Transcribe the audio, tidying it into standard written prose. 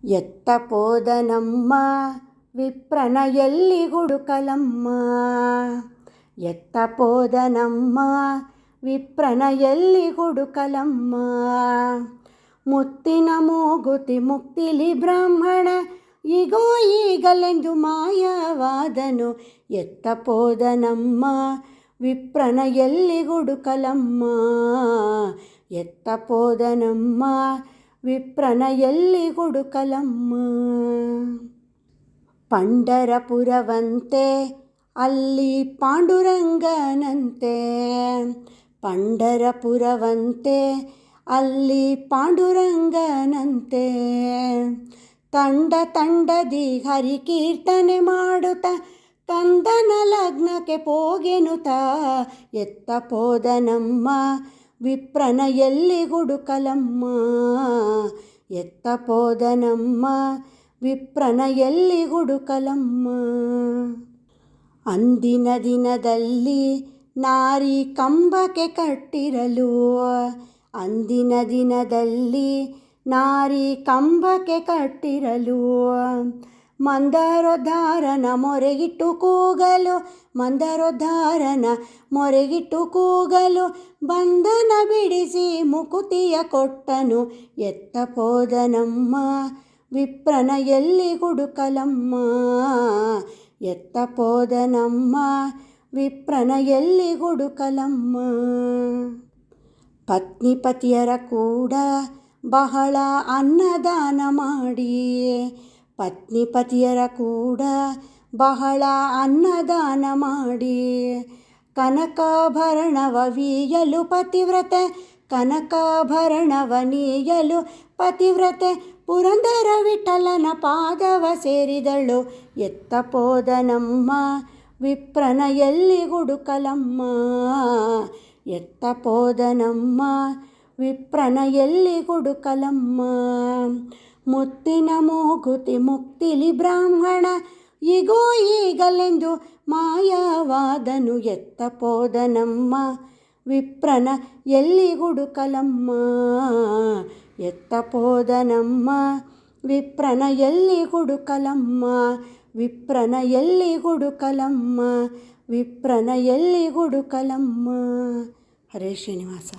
ಎತ್ತ ಪೋದನಮ್ಮ ವಿಪ್ರನ ಎಲ್ಲಿ ಹುಡುಕಲಮ್ಮ. ಎತ್ತ ಪೋದನಮ್ಮ ವಿಪ್ರನ ಎಲ್ಲಿ ಹುಡುಕಲಮ್ಮ. ಮುತ್ತಿನ ಮೂಗುತಿ ಮುಕ್ತಿಲಿ ಬ್ರಾಹ್ಮಣ ಈಗೋ ಈಗಲೆಂದು ಮಾಯವಾದನು. ಎತ್ತ ಪೋದನಮ್ಮ ವಿಪ್ರನ ಎಲ್ಲಿ ಹುಡುಕಲಮ್ಮ. ಎತ್ತ ಪೋದನಮ್ಮ ವಿಪ್ರನ ಎಲ್ಲಿ ಹುಡುಕಲಮ್ಮ. ಪಂಢರಪುರವಂತೆ ಅಲ್ಲಿ ಪಾಂಡುರಂಗನಂತೆ. ಪಂಢರಪುರವಂತೆ ಅಲ್ಲಿ ಪಾಂಡುರಂಗನಂತೆ. ತಂಡ ತಂಡದಿ ಹರಿಕೀರ್ತನೆ ಮಾಡುತ್ತ ಕಂದನ ಲಗ್ನಕ್ಕೆ ಪೋಗೆನುತ. ಎತ್ತ ಪೋದನಮ್ಮ ವಿಪ್ರನ ಎಲ್ಲಿ ಹುಡುಕಲಮ್ಮ. ಎತ್ತ ಪೋದನಮ್ಮ ವಿಪ್ರನ ಎಲ್ಲಿ ಹುಡುಕಲಮ್ಮ. ಅಂದಿನ ದಿನದಲ್ಲಿ ನಾರಿ ಕಂಬಕ್ಕೆ ಕಟ್ಟಿರಲು. ಅಂದಿನ ದಿನದಲ್ಲಿ ನಾರಿ ಕಂಬಕ್ಕೆ ಕಟ್ಟಿರಲು. ಮಂದರೋದ್ಧಾರನ ಮೊರೆಗಿಟ್ಟು ಕೂಗಲು. ಮಂದರೋದ್ಧಾರನ ಮೊರೆಗಿಟ್ಟು ಕೂಗಲು ಬಂಧನ ಬಿಡಿಸಿ ಮುಕುತಿಯ ಕೊಟ್ಟನು. ಎತ್ತ ಪೋದನಮ್ಮ ವಿಪ್ರನ ಎಲ್ಲಿ ಹುಡುಕಲಮ್ಮ. ಎತ್ತ ಪೋದನಮ್ಮ ವಿಪ್ರನ ಎಲ್ಲಿ ಹುಡುಕಲಮ್ಮ. ಪತ್ನಿ ಪತಿಯರ ಕೂಡ ಬಹಳ ಅನ್ನದಾನ ಮಾಡಿ. ಪತ್ನಿ ಪತಿಯರ ಕೂಡ ಬಹಳ ಅನ್ನದಾನ ಮಾಡಿ. ಕನಕಾಭರಣವ ವೀಯಲು ಪತಿವ್ರತೆ. ಕನಕಾಭರಣವ ನೀಯಲು ಪತಿವ್ರತೆ ಪುರಂದರ ವಿಠಲನ ಪಾದವ ಸೇರಿದಳು. ಎತ್ತ ಪೋದನಮ್ಮ ವಿಪ್ರನ ಎಲ್ಲಿ ಹುಡುಕಲಮ್ಮ. ಎತ್ತ ಪೋದನಮ್ಮ ವಿಪ್ರನ ಎಲ್ಲಿ ಹುಡುಕಲಮ್ಮ. ಮುತ್ತಿನ ಮೂಗುತಿ ಮುಕ್ತಿಲಿ ಬ್ರಾಹ್ಮಣ ಈಗೋ ಈಗಲೆಂದು ಮಾಯವಾದನು. ಎತ್ತ ಪೋದನಮ್ಮ ವಿಪ್ರನ ಎಲ್ಲಿ ಹುಡುಕಲಮ್ಮ. ಎತ್ತ ಪೋದನಮ್ಮ ವಿಪ್ರನ ಎಲ್ಲಿ ಹುಡುಕಲಮ್ಮ. ವಿಪ್ರನ ಎಲ್ಲಿ ಹುಡುಕಲಮ್ಮ. ವಿಪ್ರನ ಎಲ್ಲಿ ಹುಡುಕಲಮ್ಮ. ಹರೇ ಶ್ರೀನಿವಾಸ.